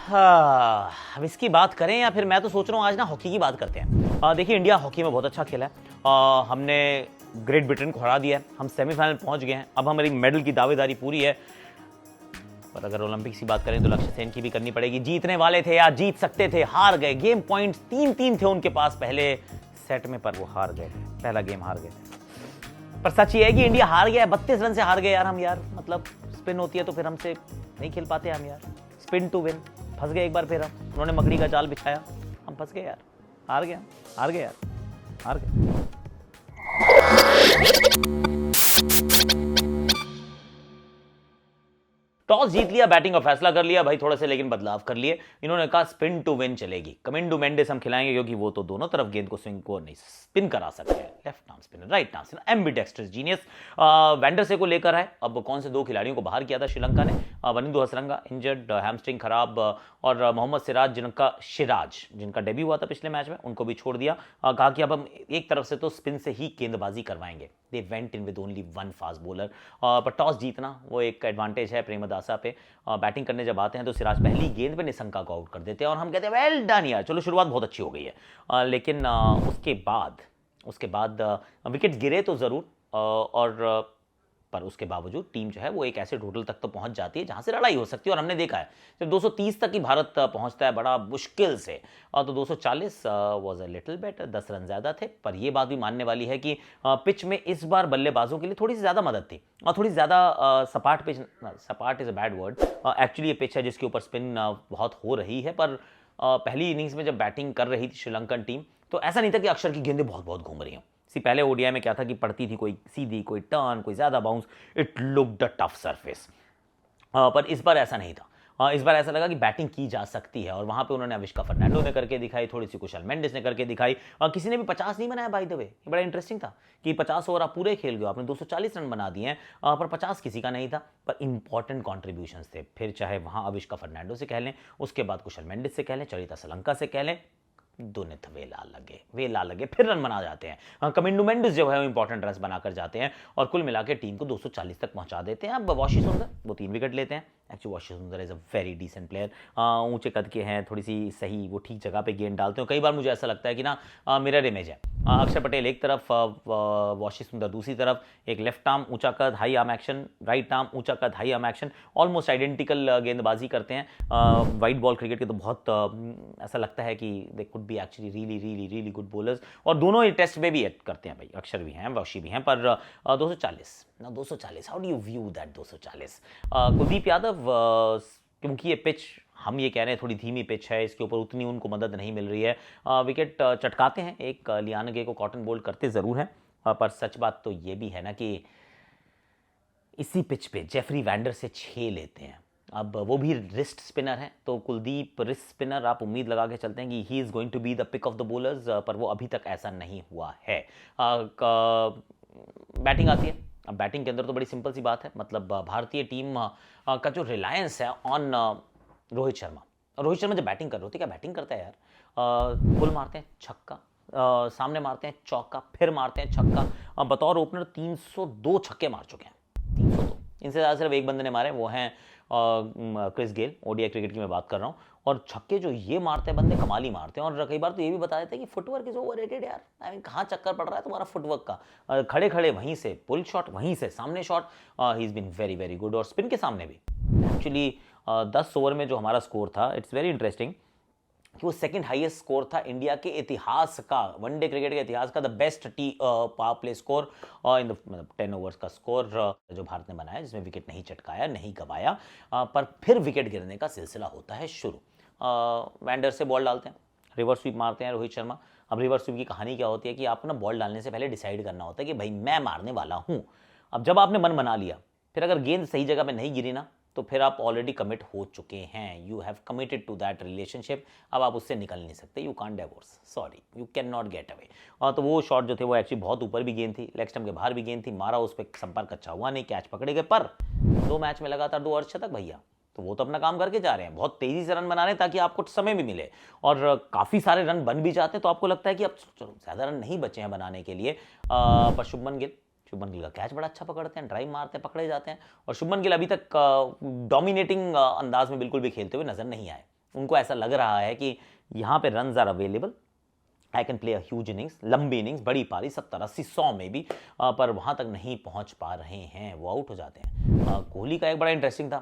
हाँ, अब इसकी बात करें या फिर मैं तो सोच रहा हूँ आज ना हॉकी की बात करते हैं। देखिए इंडिया हॉकी में बहुत अच्छा खेला है। हमने ग्रेट ब्रिटेन को हरा दिया है, हम सेमीफाइनल पहुंच गए हैं। अब हमारी मेडल की दावेदारी पूरी है। पर अगर ओलंपिक्स की बात करें तो लक्ष्य सेन की भी करनी पड़ेगी। जीतने वाले थे यार, जीत सकते थे, हार गए। गेम पॉइंट्स 3-3 थे उनके पास पहले सेट में, पर वो हार गए थे, पहला गेम हार गए थे। पर सच ये है कि इंडिया हार गया है, 32 रन से हार गए यार हम। यार मतलब स्पिन होती है तो फिर हमसे नहीं खेल पाते हम यार। स्पिन टू विन, फंस गए एक बार फिर हम। उन्होंने मकड़ी का जाल बिछाया, हम फंस गए यार। हार गए, हार गए यार, हार गए। टॉस जीत लिया, बैटिंग का फैसला कर लिया भाई, थोड़े से लेकिन बदलाव कर लिए। इन्होंने कहा स्पिन टू विन चलेगी, कमिंडो मेंडिस हम खिलाएंगे क्योंकि वो तो दोनों तरफ गेंद को स्विंग को नहीं स्पिन करा सकते हैं। Left arm spinner, right arm spinner, ambidextrous genius. Vandersay को लेकर आए। अब कौन से दो खिलाड़ियों को बाहर किया था श्रीलंका ने? वनिंदु हसरंगा इंजर्ड, हैमस्ट्रिंग खराब, और मोहम्मद सिराज जिनका डेब्यू हुआ था पिछले मैच में, उनको भी छोड़ दिया। कहा कि अब हम एक तरफ से तो स्पिन से ही गेंदबाजी करवाएंगे। They went in with only one fast bowler. पर टॉस जीतना वो एक एडवांटेज है प्रेमदासा पे। बैटिंग करने जब आते हैं तो सिराज पहली गेंद पे निशंका को आउट कर देते हैं और हम कहते हैं वेल डन यार, चलो शुरुआत बहुत अच्छी हो गई है। लेकिन उसके बाद विकेट गिरे तो ज़रूर, पर उसके बावजूद टीम जो है वो एक ऐसे टोटल तक तो पहुंच जाती है जहां से लड़ाई हो सकती है। और हमने देखा है जब 230 तक ही भारत पहुंचता है बड़ा मुश्किल से, तो 240 was a little better, 10 run ज़्यादा थे। पर यह बात भी मानने वाली है कि पिच में इस बार बल्लेबाजों के लिए थोड़ी सी ज़्यादा मदद थी और थोड़ी ज़्यादा सपाट पिच। सपाट is a bad word, actually ये पिच है जिसके ऊपर स्पिन बहुत हो रही है। पर पहली इनिंग्स में जब बैटिंग कर रही थी श्रीलंकन टीम तो ऐसा नहीं था कि अक्षर की गेंदें बहुत बहुत घूम रही हैं। पहले ओडीआई में क्या था कि पड़ती थी कोई सीधी, कोई टर्न, कोई ज्यादा bounce, it looked a tough surface. पर इस बार ऐसा नहीं था। इस बार ऐसा लगा कि बैटिंग की जा सकती है और वहां पे उन्होंने अविष्का फर्नांडो ने करके दिखाई, थोड़ी सी कुशल मेंडिस ने करके दिखाई। किसी ने भी 50 नहीं बनाया बाय द वे। ये बड़ा इंटरेस्टिंग था कि 50 ओवर आप पूरे खेल गए, आपने 240 रन बना दिए हैं, पर 50 किसी का नहीं था। पर इंपॉर्टेंट कॉन्ट्रीब्यूशंस थे। फिर चाहे वहां अविष्का फर्नांडो से कह लें, उसके बाद कुशल मेंडिस से कह लें, चरिता सलंका से कह लें, दुनित वेला लगे फिर रन बना जाते हैं। कमिंडो मेंडिस जो है वो इंपॉर्टेंट रन बनाकर जाते हैं और कुल मिलाकर टीम को 240 तक पहुंचा देते हैं। अब वॉशी सुंदर वो 3 विकेट लेते हैं। Actually Washi Sundar is a very decent player, ऊंचे कद के हैं, थोड़ी सी सही, वो ठीक जगह पे गेंद डालते हैं। कई बार मुझे ऐसा लगता है कि ना मिरर इमेज है। अक्षर पटेल एक तरफ, वॉशी सुंदर दूसरी तरफ, एक लेफ्ट आर्म ऊंचा कद high arm action, right arm ऊंचा कद high arm action, almost identical गेंदबाजी करते हैं। वाइट बॉल क्रिकेट के तो बहुत ऐसा लगता है कि they could be actually really really really good bowlers. और दोनों ही टेस्ट में भी एड करते हैं भाई, अक्षर भी हैं, वॉशी भी हैं। पर 240 how do you view that 240? Kuldeep Yadav, क्योंकि ये पिच हम ये कह रहे हैं थोड़ी धीमी पिच है, इसके ऊपर उतनी उनको मदद नहीं मिल रही है। विकेट चटकाते हैं, एक लियानगे को कॉटन बोल्ड करते ज़रूर हैं। पर सच बात तो ये भी है ना कि इसी पिच पे जेफरी वैंडर से 6 लेते हैं। अब वो भी रिस्ट स्पिनर हैं, तो कुलदीप रिस्ट स्पिनर, आप उम्मीद लगा के चलते हैं कि he is going to be the pick of the bowlers, पर वो अभी तक ऐसा नहीं हुआ है। बैटिंग आती है। अब बैटिंग के अंदर तो बड़ी सिंपल सी बात है, मतलब भारतीय टीम का जो रिलायंस है ऑन रोहित शर्मा जब बैटिंग कर रहे होते, क्या बैटिंग करता है यार। पुल मारते हैं छक्का, सामने मारते हैं चौका, फिर मारते हैं छक्का। बतौर ओपनर 302 छक्के मार चुके हैं, 302। इनसे ज़्यादा सिर्फ एक बंदे ने मारे, वो हैं क्रिस गेल। ओडीआई क्रिकेट की मैं बात कर रहा हूँ। और छक्के जो ये मारते हैं बंदे, कमाल ही मारते हैं। और कई बार तो ये भी बता देते हैं कि फुटवर्क इज ओवररेटेड यार। आई मीन कहाँ चक्कर पड़ रहा है तुम्हारा फुटवर्क का। खड़े खड़े वहीं से पुल शॉट, वहीं से सामने shot, he is been very very good. और स्पिन के सामने भी एक्चुअली 10 ओवर में जो हमारा स्कोर था, इट्स वेरी इंटरेस्टिंग कि वो सेकंड हाईएस्ट स्कोर था इंडिया के इतिहास का, वनडे क्रिकेट के इतिहास का, the best power play score in the 10 overs का स्कोर जो भारत ने बनाया, जिसमें विकेट नहीं चटकाया, नहीं गवाया। पर फिर विकेट गिरने का सिलसिला होता है शुरू। वैंडर से बॉल डालते हैं, रिवर्स स्वीप मारते हैं रोहित शर्मा। अब रिवर्स स्वीप की कहानी क्या होती है कि आपको ना बॉल डालने से पहले डिसाइड करना होता है कि भाई मैं मारने वाला हूँ। अब जब आपने मन बना लिया, फिर अगर गेंद सही जगह पे नहीं गिरी ना, तो फिर आप ऑलरेडी कमिट हो चुके हैं। You have committed to that relationship. अब आप उससे निकल नहीं सकते। You can't divorce, sorry, you cannot get गेट अवे। तो वो शॉट जो थे वो एक्चुअली बहुत ऊपर भी गेंद थी, लेग स्टंप के बाहर भी गेंद थी, मारा उस पर संपर्क अच्छा हुआ नहीं, कैच पकड़े गए। पर 2 मैच में लगातार 2 अर्धशतक भैया, तो वो तो अपना काम करके जा रहे हैं, बहुत तेजी से रन बना रहे हैं ताकि आपको समय भी मिले। और काफ़ी सारे रन बन भी जाते हैं, तो आपको लगता है कि अब चलो ज़्यादा रन नहीं बचे हैं बनाने के लिए। पर शुभमन गिल का कैच बड़ा अच्छा पकड़ते हैं, ड्राइव मारते हैं, पकड़े जाते हैं। और शुभमन गिल अभी तक डोमिनेटिंग अंदाज में बिल्कुल भी खेलते हुए नजर नहीं आए। उनको ऐसा लग रहा है कि यहाँ पे runs are available, I can play a huge innings, लंबी इनिंग्स, बड़ी पारी 70 80 100 में भी, पर वहाँ तक नहीं पहुँच पा रहे हैं, वो आउट हो जाते हैं। कोहली का एक बड़ा इंटरेस्टिंग था,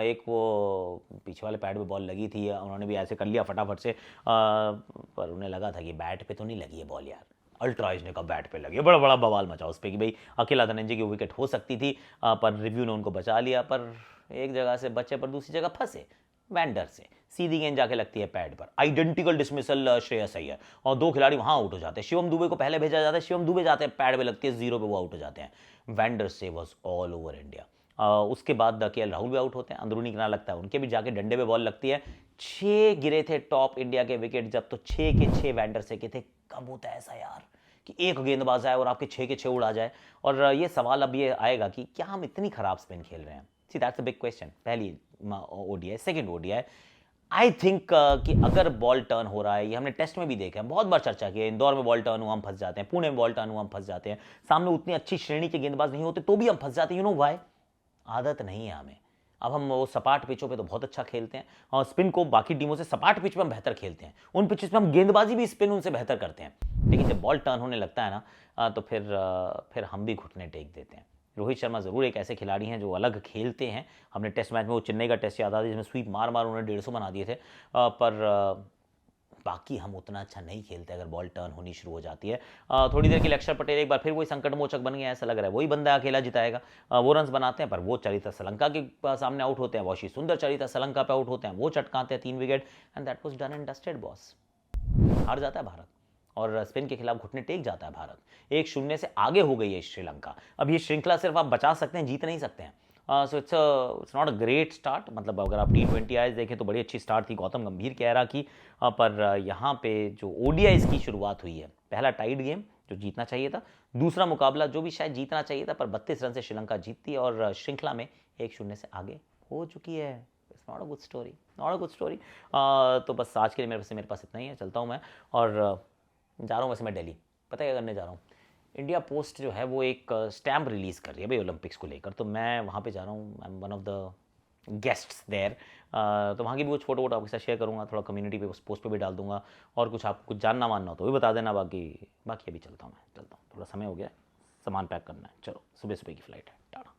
एक वो पीछे वाले पैड पे बॉल लगी थी, उन्होंने भी ऐसे कर लिया फटाफट से, पर उन्हें लगा था कि बैट पे तो नहीं लगी है बॉल यार, अल्ट्रा एज ने कहा बैट पे लगी, बड़ा बड़ा बवाल मचा उस पर कि भाई अकेला धनंजय की विकेट हो सकती थी, पर रिव्यू ने उनको बचा लिया, पर एक जगह से बचे पर दूसरी जगह फंसे, वैंडर से सीधी गेंद जाके लगती है पैड पर, आइडेंटिकल डिसमिसल श्रेयस अय्यर, और दो खिलाड़ी वहां आउट हो जाते हैं। शिवम दुबे को पहले भेजा जाता है, शिवम दुबे जाते हैं, पैड पे लगती है, 0 पे वो आउट हो जाते हैं। वैंडर से वॉज ऑल ओवर इंडिया। उसके बाद केएल राहुल भी आउट होते हैं, अंदरूनी किनारा लगता है, उनके भी जाके डंडे पे बॉल लगती है। 6 गिरे थे टॉप इंडिया के विकेट जब, तो 6 के 6 वैंडर से के थे। कब होता है ऐसा यार कि एक गेंदबाज आए और आपके 6 के 6 उड़ा जाए? और ये सवाल अब ये आएगा कि क्या हम इतनी खराब स्पिन खेल रहे हैं? See that's a big question. पहली ODI, second ODI, I think कि अगर बॉल टर्न हो रहा है, ये हमने टेस्ट में भी देखा है, बहुत बार चर्चा की है, इंदौर में बॉल टर्न हुआ हम फंस जाते हैं, पुणे में बॉल टर्न हुआ हम फंस जाते हैं, सामने उतनी अच्छी श्रेणी के गेंदबाज नहीं होते तो भी हम फंस जाते हैं। You know why? आदत नहीं है हमें। अब हम वो सपाट पिचों पे तो बहुत अच्छा खेलते हैं, और स्पिन को बाकी टीमों से सपाट पिच पे हम बेहतर खेलते हैं, उन पिचेस पे हम गेंदबाजी भी स्पिन उनसे बेहतर करते हैं, लेकिन जब बॉल टर्न होने लगता है ना, तो फिर हम भी घुटने टेक देते हैं। रोहित शर्मा ज़रूर एक ऐसे खिलाड़ी हैं जो अलग खेलते हैं। हमने टेस्ट मैच में वो चेन्नई का टेस्ट याद आता है जिसमें स्वीप मार मार उन्होंने 150 बना दिए थे, पर बाकी हम उतना अच्छा नहीं खेलते अगर बॉल टर्न होनी शुरू हो जाती है। थोड़ी देर के लिए अक्षर पटेल एक बार फिर वही संकट मोचक बन गया, ऐसा लग रहा है वही बंदा अकेला जिताएगा। वो रन्स बनाते हैं, पर वो चरिता श्रीलंका के सामने आउट होते हैं, वॉशी सुंदर चरिता श्रीलंका पे आउट होते हैं, वो चटकाते हैं 3 wicket, and that was done and dusted boss. हार जाता है भारत, और स्पेन के खिलाफ घुटने टेक जाता है भारत। 1-0 से आगे हो गई है श्रीलंका। अब ये श्रृंखला सिर्फ आप बचा सकते हैं, जीत नहीं सकते हैं। So it's not a great start. मतलब अगर आप T20 आईज देखें तो बड़ी अच्छी स्टार्ट थी गौतम गंभीर के एरा की, पर यहाँ पे जो ओडीआईज की शुरुआत हुई है, पहला टाइड गेम जो जीतना चाहिए था, दूसरा मुकाबला जो भी शायद जीतना चाहिए था, पर 32 रन से श्रीलंका जीतती है और श्रृंखला में 1-0 से आगे हो चुकी है। It's not a good story, not a good story. तो बस आज के लिए मेरे पास इतना ही है, चलता हूँ मैं, और जा रहा हूँ वैसे मैं दिल्ली। पता है क्या करने जा रहा हूँ? इंडिया पोस्ट जो है वो एक स्टैम्प रिलीज़ कर रही है भाई ओलंपिक्स को लेकर, तो मैं वहाँ पे जा रहा हूँ। I am one of the guests there. तो वहाँ की भी कुछ फोटो वोटो आपके साथ शेयर करूँगा, थोड़ा कम्युनिटी पे उस पोस्ट पे भी डाल दूंगा, और कुछ आप कुछ जानना मानना हो तो भी बता देना। बाकी अभी चलता हूँ मैं, थोड़ा समय हो गया, सामान पैक करना है। चलो, सुबह सुबह की फ़्लाइट है, टाटा।